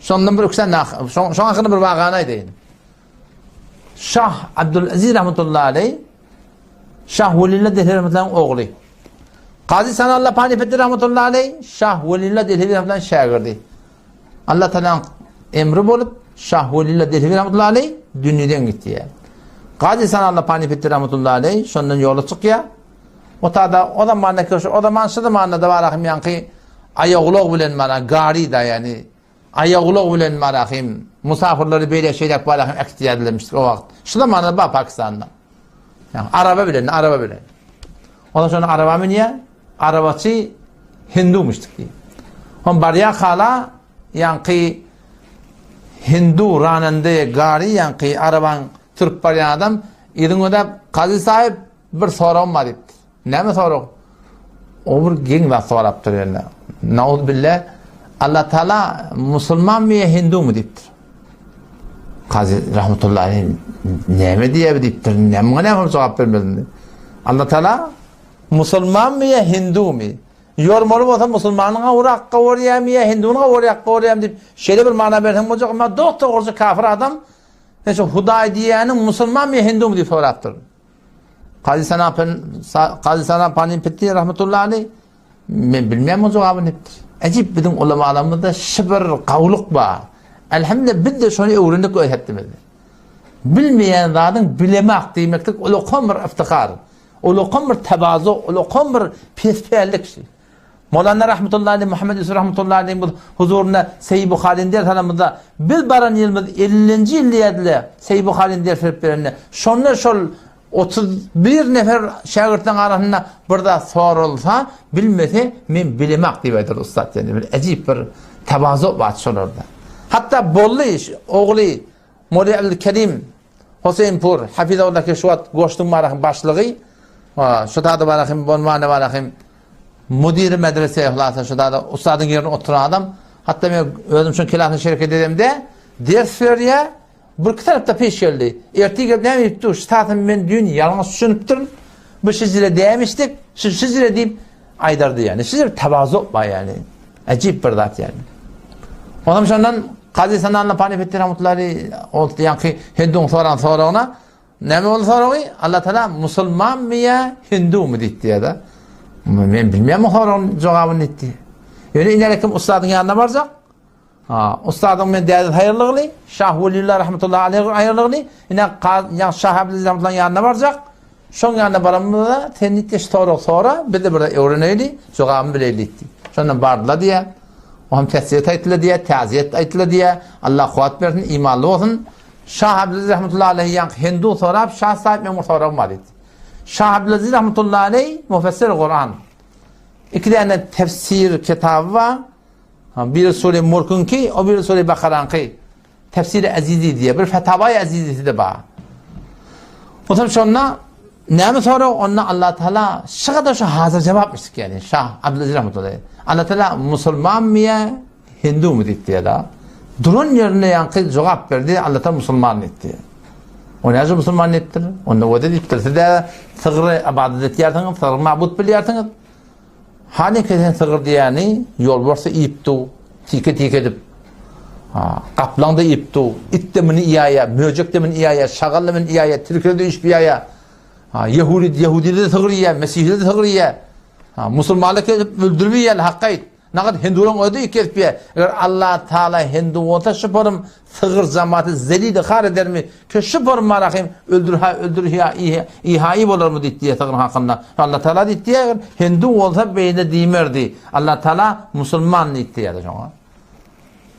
Şondan bir öksen şon hakkında bir vaqana aytayın. Şah Abdülaziz rahmetullahi aleyh Şah Velillah Dehlevi rahmetullah'ın oğlu. Qazi Sanallah Panipetli rahmetullahi aleyh Şah Velillah Dehlevi rahmetullah'ın şagirdi. Allah Teala'nın emri bolup Şah Velillah Dehlevi rahmetullahi aleyh dünyadan gitti ya. Qazi Sanallah Panipetli rahmetullahi aleyh şondan yola çıkya. O da manna köşe, o da manşıdı manna da varahim yankı ayağulog bilen mana gari da yani ayağulog bilen marahim musafirleri böyle şeyler varahim ektiya edilemiştir o vakit. Şurada manna ba Pakistan'da. Yani araba bilen. Ondan sonra araba mı niye? Arabası Hindumuştuk ki. On bariya khala yankı Hindu ranende gari yankı araban Türk bariyan adam idin o da Qazi sahip bir sorum var deyipti. Näme soraq? O bir gen va soraptır yani. Naud billah Allah Teala Müslüman mı Hindu mu deyiptir. Qazi rahmetullahi aleyh näme diye deyiptir. Näme cevap vermedi. Allah Teala Müslüman mı Hindu mu? Yormalı olsa Müslümanın uğraqqa uğrayam ya Hindu'nun uğraqqa uğrayam deyip şöyle bir mana verdim olacak ama doktor olsa kafir adam. Neyse Huday diyenin Müslüman mı Hindu mu diye soraptır. Qazi Sana Panipetli rahmetullahi aleyh men bilmem o cevabını heptir. Acip bizim ulamalarımızda şibir kavluk var. Elhamdülillah biz de şunu öğrendik öğretmedi. Bilmeyen zatın bilemek demektik uluqan bir iftikar. Uluqan bir tevazu, uluqan bir pesperlik şey. Mevlana rahmetullahi aleyh Muhammed Yusuf rahmetullahi aleyh huzurunda Seyyid Bukhari'nin der tanımında biz baran yılımız 50. yılıyadlı Seyyid Bukhari'nin der feriplerine şonlar şol 31 nefer şagirtlerin arasında burada sorulsa bilmese men bilemek diye aytır ustad yani bir acip bir tevazu var şolarda. Hatta bollu iş oğlu Molla Abdülkerim Hüseyinpur hafizahullah şu at goştun marahım başlığı şu tadı barahım bonmanı barahım müdiri medrese ihlasa şu tadı ustadın yerine oturan adam hatta men özüm şun kilafın şirket edemde ders veriyor bir tarafta peş geldi. Ertiga ne yaptı? Statım ben dün yalnız düşünüptüm. Bu sizle demiştik. Sizle deyip aydardı yani. Sizle tevazu var yani. Acip bir zat yani. Ondan sonra Qazi Sanallah Panipetli rahmetullahi oldu yankı Hindu sorağına ne oldu sorağı? Allah Teala Müslüman mı ya Hindu mu dedi ya da. Ben bilmem o sorağın cevabını etti. Yani inerekim ustadın yanına varacak. Ustadım men değerli hayırlıqlı Şah Velillah rahmetullahi aleyh hayırlıqlı yine Şah Abdülaziz rahmetullahi yanına varacak. Şon yanına baramda tennitte sonra bir de burada öğreneydi. Cevabını bileydi. Sonra bardılar diye. O hem tesiriyet aytılı diye, taziyet aytılı diye. Allah kuvvet versin, imanlı olsun. Şah Abdülaziz rahmetullahi aleyh yan Hindu sorab, Şah sahip memur sorab var idi. Şah Abdülaziz rahmetullahi aleyh müfessir Kur'an. İki tane tefsir kitabı var. Bir Sure Mulk'un ki, o bir Sure Bakara'nın ki tefsiri azizi diye bir fetavayı azizisi de var. O tabi şunla ne mi sonra onunla Allah Teala şakada şu hazır cevapmıştık yani Şah Abdülaziz rahmetullahi. Allah Teala Müslüman mı ya Hindu mu dedi ya da durun yerine yankı cevap verdi Allah Teala Müslüman etti. O ne yazı Müslüman ettir? Onda o da deyiptir. Siz de sığırı abadet yartınız, sığırı mabut bilyartınız. Hani kesen sığır diyeni yol varsa iptu, tike edip kaplan da iptu, it demini iyaya, möcek demini iyaya, şagal demini iyaya, Türkiye'de de iş bir iyaya, Yahudi de sığır iya, Mesihli de sığır iya, Müslümanlık öldürmeyen hakkayt. Nakat Hindu'nun öde ikert bir eğer Allah Teala Hindu olsa şüpherim sığır zamanı zelide khar eder mi? Ki şüpherim marahim öldür ya ihayı olur mu diye sığır hakkında. Allah Teala diye Hindu olsa beyde dimerdi. Allah Teala Müslüman diye de şuna.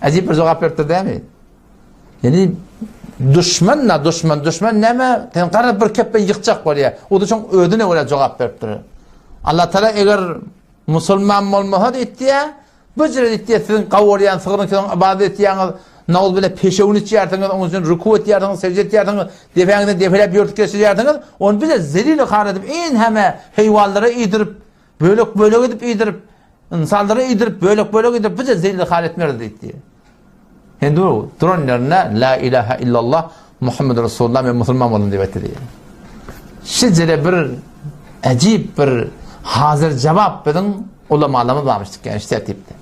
Acip bir cevap verdi değil mi? Yani düşman neme? Tenqarı bir keppe yıkacak var ya. O da çok ödüne öyle cevap verdi. Allah Teala eğer Müslüman olmaha diye bıcırı diye sizin kavuryan sığırın sizin ibadet ettiğiniz nağıl böyle peşevun içiyordunuz onun için ruku etiyordunuz secde etiyordunuz defelep yörtük geçiyordunuz onu bize zelil khar edip en heme hayvanlara idirip bölük edip idirip insanlara idirip bölük edip bize zelil khar etmerdi diye. Hindu dronlarına la ilahe illallah Muhammed Resulullah ve Müslüman olun diye diyor. Şicre bir acip bir hazır cevap bedin ulamalarımız varmıştık yani işte tipte.